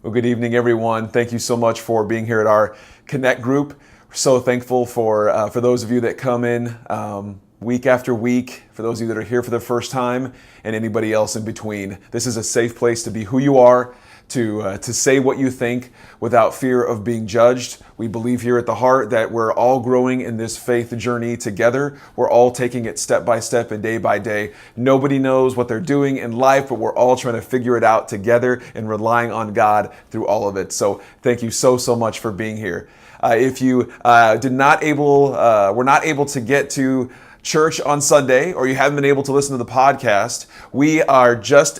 Well, good evening, everyone. Thank you so much for being here at our Connect group. We're so thankful for those of you that come in week after week, for those of you that are here for the first time, and anybody else in between. This is a safe place to be who you are, to say what you think without fear of being judged. We believe here at the Heart that we're all growing in this faith journey together. We're all taking it step by step and day by day. Nobody knows what they're doing in life, but we're all trying to figure it out together and relying on God through all of it. So thank you so much for being here. If you were not able to get to church on Sunday, or you haven't been able to listen to the podcast, we are just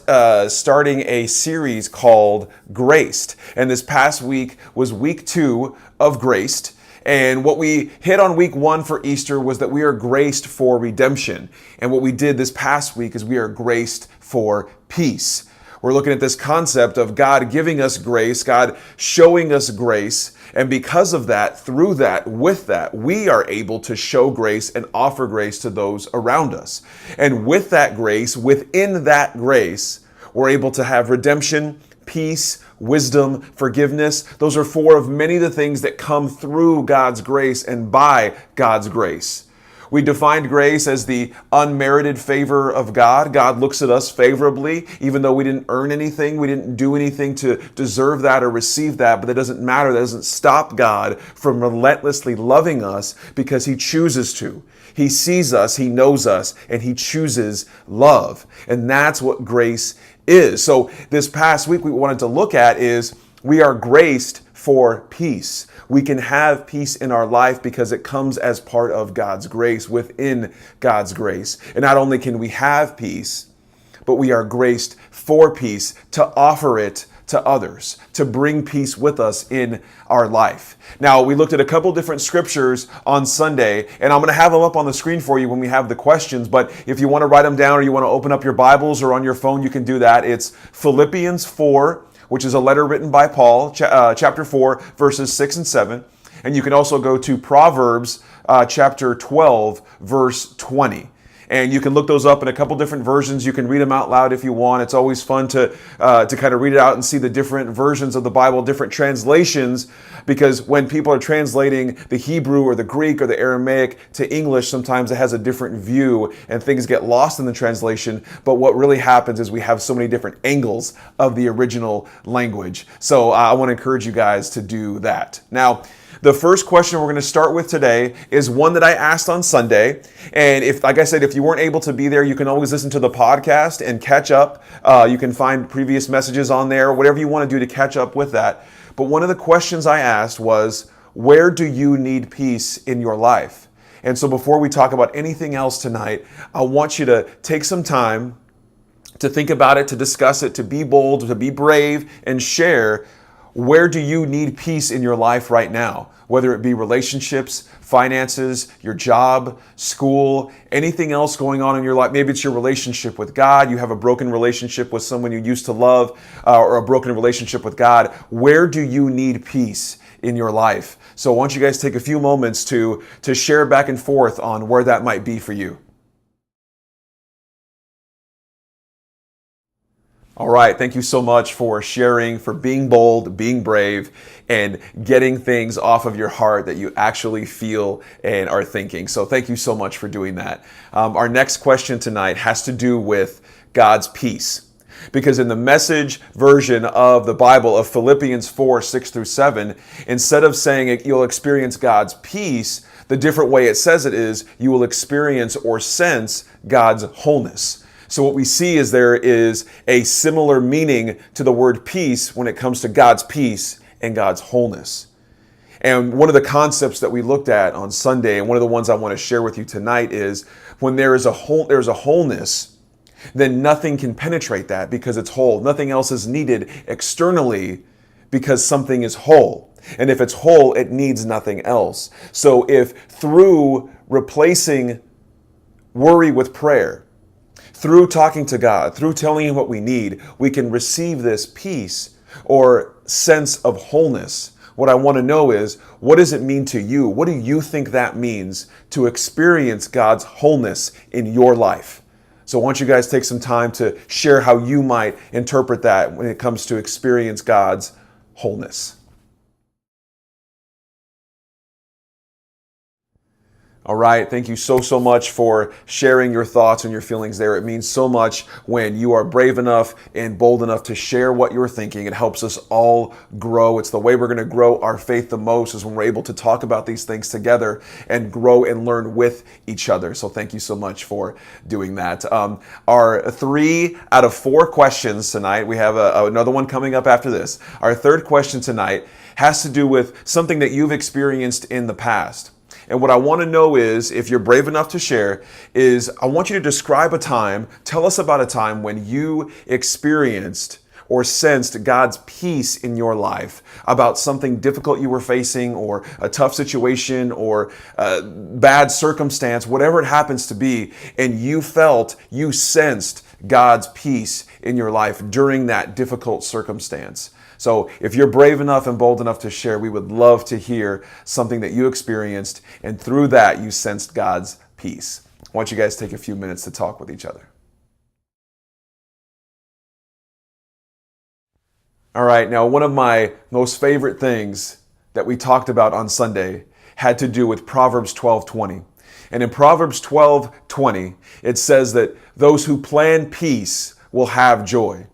starting a series called Graced. And this past week was week 2 of Graced. And what we hit on week 1 for Easter was that we are graced for redemption. And what we did this past week is we are graced for peace. We're looking at this concept of God giving us grace, God showing us grace. And because of that, through that, with that, we are able to show grace and offer grace to those around us. And with that grace, within that grace, we're able to have redemption, peace, wisdom, forgiveness. Those are 4 of many of the things that come through God's grace and by God's grace. We defined grace as the unmerited favor of God. God looks at us favorably, even though we didn't earn anything. We didn't do anything to deserve that or receive that, but that doesn't matter. That doesn't stop God from relentlessly loving us because He chooses to. He sees us, He knows us, and He chooses love. And that's what grace is. So this past week, we wanted to look at is we are graced for peace. We can have peace in our life because it comes as part of God's grace, within God's grace. And not only can we have peace, but we are graced for peace to offer it to others, to bring peace with us in our life. Now, we looked at a couple different scriptures on Sunday, and I'm going to have them up on the screen for you when we have the questions, but if you want to write them down or you want to open up your Bibles or on your phone, you can do that. It's Philippians 4, which is a letter written by Paul, chapter 4, verses 6 and 7. And you can also go to Proverbs chapter 12, verse 20. And you can look those up in a couple different versions. You can read them out loud if you want. It's always fun to kind of read it out and see the different versions of the Bible, different translations, because when people are translating the Hebrew or the Greek or the Aramaic to English, sometimes it has a different view and things get lost in the translation. But what really happens is we have so many different angles of the original language. So I want to encourage you guys to do that. Now, the first question we're going to start with today is one that I asked on Sunday. And if, like I said, if you weren't able to be there, you can always listen to the podcast and catch up. You can find previous messages on there, whatever you want to do to catch up with that. But one of the questions I asked was, where do you need peace in your life? And so before we talk about anything else tonight, I want you to take some time to think about it, to discuss it, to be bold, to be brave, and share. Where do you need peace in your life right now? Whether it be relationships, finances, your job, school, anything else going on in your life. Maybe it's your relationship with God. You have a broken relationship with someone you used to love, or a broken relationship with God. Where do you need peace in your life? So I want you guys to take a few moments to share back and forth on where that might be for you. All right, thank you so much for sharing, for being bold, being brave, and getting things off of your heart that you actually feel and are thinking. So thank you so much for doing that. Our next question tonight has to do with God's peace. Because in the Message version of the Bible of Philippians 4, 6 through 7, instead of saying you'll experience God's peace, the different way it says it is you will experience or sense God's wholeness. So what we see is there is a similar meaning to the word peace when it comes to God's peace and God's wholeness. And one of the concepts that we looked at on Sunday, and one of the ones I want to share with you tonight, is when there's a wholeness, then nothing can penetrate that because it's whole. Nothing else is needed externally because something is whole. And if it's whole, it needs nothing else. So if through replacing worry with prayer, through talking to God, through telling Him what we need, we can receive this peace or sense of wholeness. What I want to know is, what does it mean to you? What do you think that means to experience God's wholeness in your life? So I want you guys to take some time to share how you might interpret that when it comes to experience God's wholeness. All right. Thank you so much for sharing your thoughts and your feelings there. It means so much when you are brave enough and bold enough to share what you're thinking. It helps us all grow. It's the way we're going to grow our faith the most, is when we're able to talk about these things together and grow and learn with each other. So thank you so much for doing that. Our 3 out of 4 questions tonight, we have another one coming up after this. Our third question tonight has to do with something that you've experienced in the past. And what I want to know is, if you're brave enough to share, is I want you to describe a time, tell us about a time when you experienced or sensed God's peace in your life about something difficult you were facing, or a tough situation, or a bad circumstance, whatever it happens to be, and you sensed God's peace in your life during that difficult circumstance. So if you're brave enough and bold enough to share, we would love to hear something that you experienced, and through that you sensed God's peace. I want you guys to take a few minutes to talk with each other. All right, now one of my most favorite things that we talked about on Sunday had to do with Proverbs 12:20. And in Proverbs 12:20, it says that those who plan peace will have joy.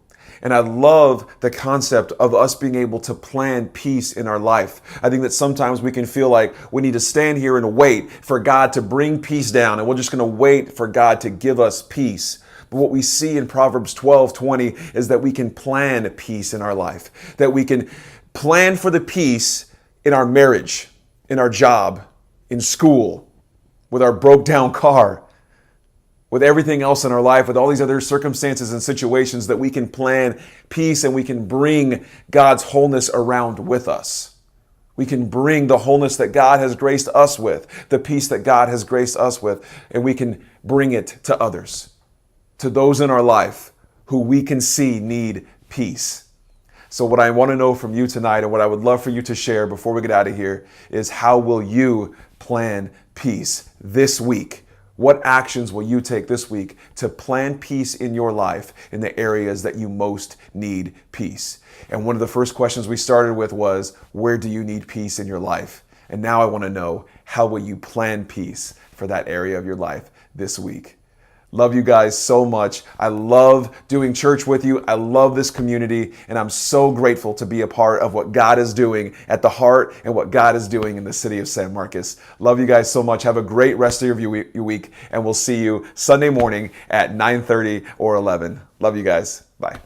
And I love the concept of us being able to plan peace in our life. I think that sometimes we can feel like we need to stand here and wait for God to bring peace down, and we're just going to wait for God to give us peace. But what we see in Proverbs 12:20 is that we can plan peace in our life, that we can plan for the peace in our marriage, in our job, in school, with our broke down car, with everything else in our life, with all these other circumstances and situations, that we can plan peace and we can bring God's wholeness around with us. We can bring the wholeness that God has graced us with, the peace that God has graced us with, and we can bring it to others, to those in our life who we can see need peace. So what I want to know from you tonight, and what I would love for you to share before we get out of here, is how will you plan peace this week? What actions will you take this week to plan peace in your life in the areas that you most need peace? And one of the first questions we started with was, where do you need peace in your life? And now I want to know, how will you plan peace for that area of your life this week? Love you guys so much. I love doing church with you. I love this community, and I'm so grateful to be a part of what God is doing at the heart and what God is doing in the city of San Marcos. Love you guys so much. Have a great rest of your week, and we'll see you Sunday morning at 9:30 or 11. Love you guys. Bye.